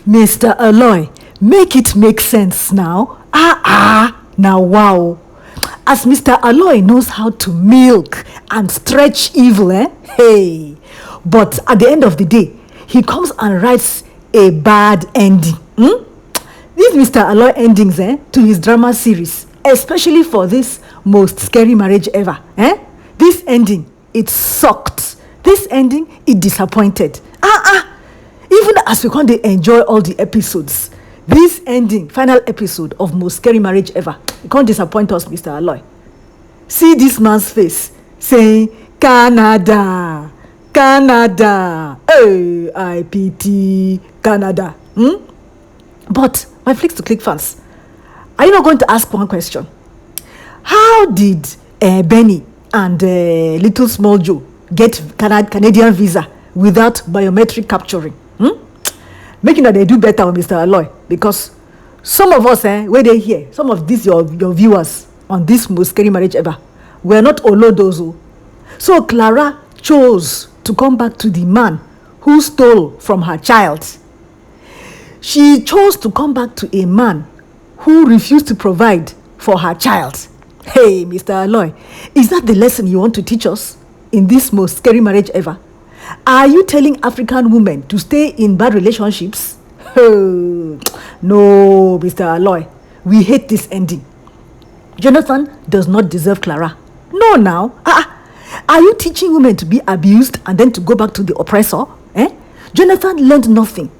Mr. Alloy, make it make sense now. Now wow. As Mr. Alloy knows how to milk and stretch evil, Hey. But at the end of the day, he comes and writes a bad ending. These Mr. Alloy endings to his drama series, especially for this most scary marriage ever. This ending, it sucked. This ending, it disappointed. Even as we can't enjoy all the episodes, this ending, final episode of most scary marriage ever, it can't disappoint us, Mr. Alloy. See this man's face saying, Canada, Canada, hey, I pity Canada. But my Flicks to Click fans, are you not going to ask one question? How did Benny and Little Small Joe get Canadian visa without biometric capturing? Making that they do better with Mr. Alloy, because some of us, where they hear, some of these your viewers on this most scary marriage ever, were not Olodozo. So Clara chose to come back to the man who stole from her child. She chose to come back to a man who refused to provide for her child. Hey, Mr. Alloy, is that the lesson you want to teach us in this most scary marriage ever? Are you telling African women to stay in bad relationships? No, Mr. Alloy, we hate this ending. Jonathan does not deserve Clara. No, now. Are you teaching women to be abused and then to go back to the oppressor? Jonathan learned nothing.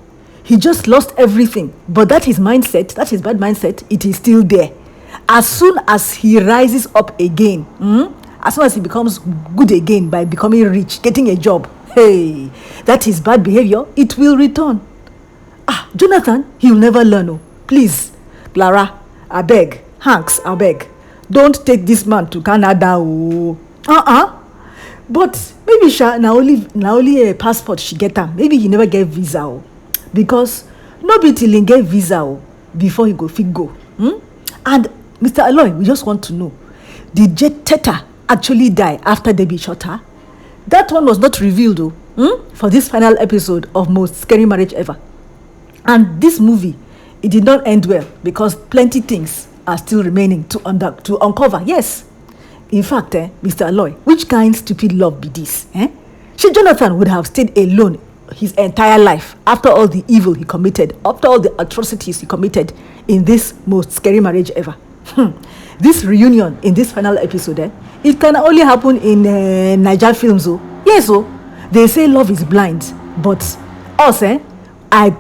He just lost everything. But that his mindset, that his bad mindset, it is still there. As soon as he rises up again, as soon as he becomes good again by becoming rich, getting a job, hey, that his bad behavior, it will return. Jonathan, he will never learn. Oh. Please, Clara, I beg. Hanks, I beg. Don't take this man to Canada. Oh. But maybe now only a passport she get him. Maybe he never get visa. Oh. Because nobody till he get visa before he go fit go. And Mr. Alloy, we just want to know, did Jet Teta actually die after Debbie shot her? That one was not revealed for this final episode of Most Scary Marriage Ever. And this movie, it did not end well because plenty things are still remaining to uncover. Yes. In fact, Mr. Alloy, which kind of stupid love be this? She Jonathan would have stayed alone his entire life after all the evil he committed, after all the atrocities he committed in this most scary marriage ever. This reunion in this final episode, it can only happen in Niger films. Yes, they say love is blind, but us, I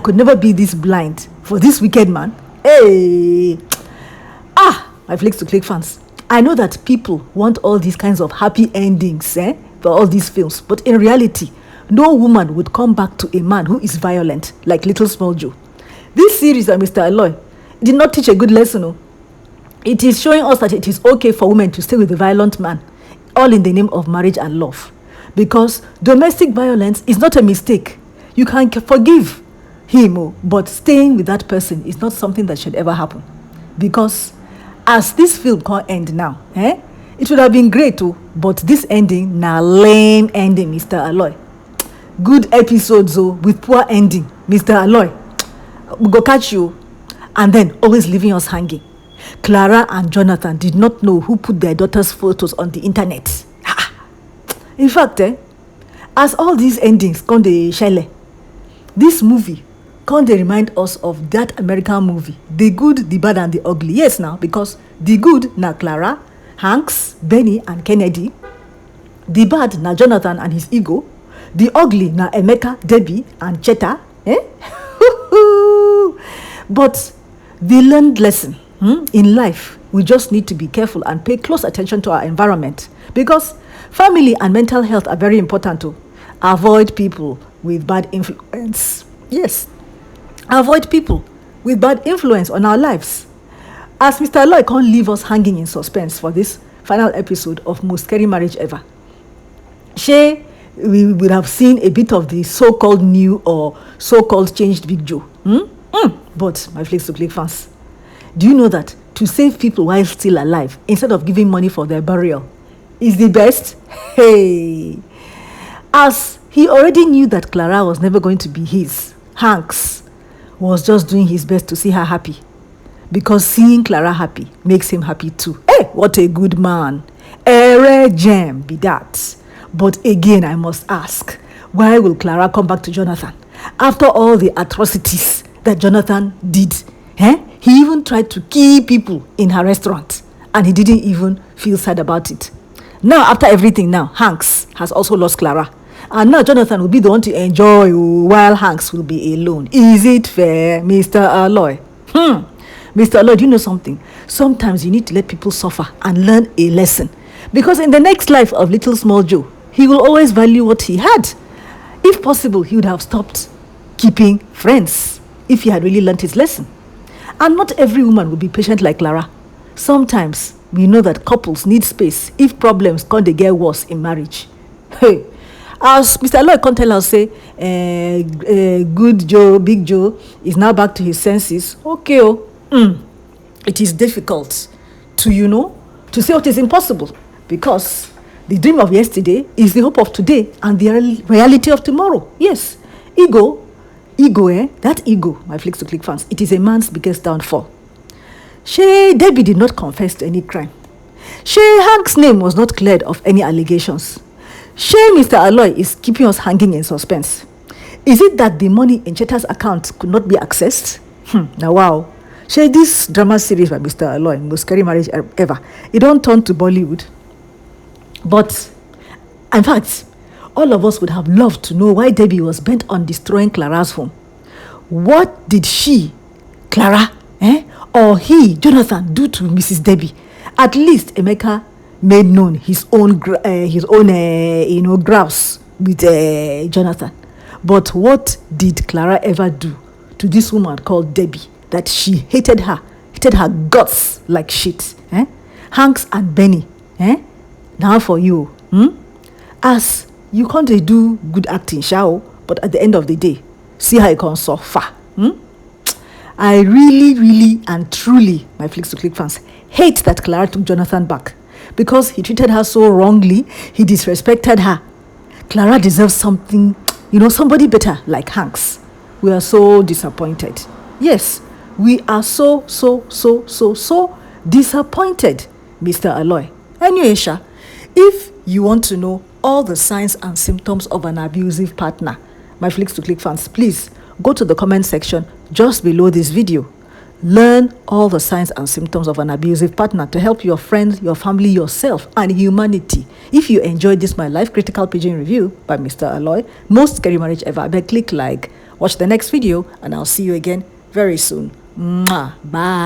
could never be this blind for this wicked man. Hey, my Flicks to Click fans, I know that people want all these kinds of happy endings for all these films, but in reality, no woman would come back to a man who is violent like Little Small Joe. This series, Mr. Alloy, did not teach a good lesson. It is showing us that it is okay for women to stay with a violent man, all in the name of marriage and love. Because domestic violence is not a mistake. You can forgive him, but staying with that person is not something that should ever happen. Because as this film can't end now, it would have been great, but this ending, lame ending, Mr. Alloy. Good episodes, with poor ending, Mr. Alloy. We go catch you, and then always leaving us hanging. Clara and Jonathan did not know who put their daughter's photos on the internet. In fact, as all these endings come to shele, this movie come to remind us of that American movie, The Good, the Bad, and the Ugly. Yes, now, because the good na Clara, Hanks, Benny, and Kennedy. The bad na Jonathan and his ego. The ugly na Emeka, Debbie, and Cheta. But the learned lesson in life, we just need to be careful and pay close attention to our environment, because family and mental health are very important to avoid people with bad influence. Yes, avoid people with bad influence on our lives. As Mr. Alloy can't leave us hanging in suspense for this final episode of Most Scary Marriage Ever, we would have seen a bit of the so-called new or so-called changed Big Joe. But my Flicks to Click fans, do you know that to save people while still alive instead of giving money for their burial is the best? Hey, as he already knew that Clara was never going to be his, Hanks was just doing his best to see her happy, because seeing Clara happy makes him happy too. Hey, what a good man. A rare gem be that. But again, I must ask, why will Clara come back to Jonathan after all the atrocities that Jonathan did? He even tried to kill people in her restaurant, and he didn't even feel sad about it. Now, after everything, now Hanks has also lost Clara, and now Jonathan will be the one to enjoy while Hanks will be alone. Is it fair, Mr. alLOy? Mr. alLOy, do you know something? Sometimes you need to let people suffer and learn a lesson, because in the next life of little small Joe, he will always value what he had. If possible, he would have stopped keeping friends if he had really learned his lesson. And not every woman will be patient like Clara. Sometimes we know that couples need space if problems can't they get worse in marriage. Hey, as Mr. alLOy can tell us, say, good Joe, big Joe, is now back to his senses. Okay, it is difficult to, to say what is impossible, because the dream of yesterday is the hope of today and the reality of tomorrow. Yes, ego, that ego, my Flicks to Click fans, it is a man's biggest downfall. Debbie did not confess to any crime. Hank's name was not cleared of any allegations. Mr. alLOy is keeping us hanging in suspense. Is it that the money in Cheta's account could not be accessed? Now wow. This drama series by Mr. alLOy, most scary marriage ever, it don't turn to Bollywood. But, in fact, all of us would have loved to know why Debbie was bent on destroying Clara's home. What did she, Clara, or he, Jonathan, do to Mrs. Debbie? At least Emeka made known his own grouse with Jonathan. But what did Clara ever do to this woman called Debbie that she hated her guts like shit? Hanks and Benny, now for you, as you can't do good acting, but at the end of the day, see how you can suffer. I really and truly, my Flicks to Click fans, hate that Clara took Jonathan back, because he treated her so wrongly. He disrespected her. Clara deserves something, somebody better like Hanks. We are so disappointed. Yes, we are so disappointed, Mr. alLOy. Anyway, if you want to know all the signs and symptoms of an abusive partner, my Flicks to Click fans, please go to the comment section just below this video. Learn all the signs and symptoms of an abusive partner to help your friends, your family, yourself, and humanity. If you enjoyed this my life critical pigeon review by Mr. alLOy, most scary marriage ever, I beg click like, watch the next video, and I'll see you again very soon. Mwah. Bye.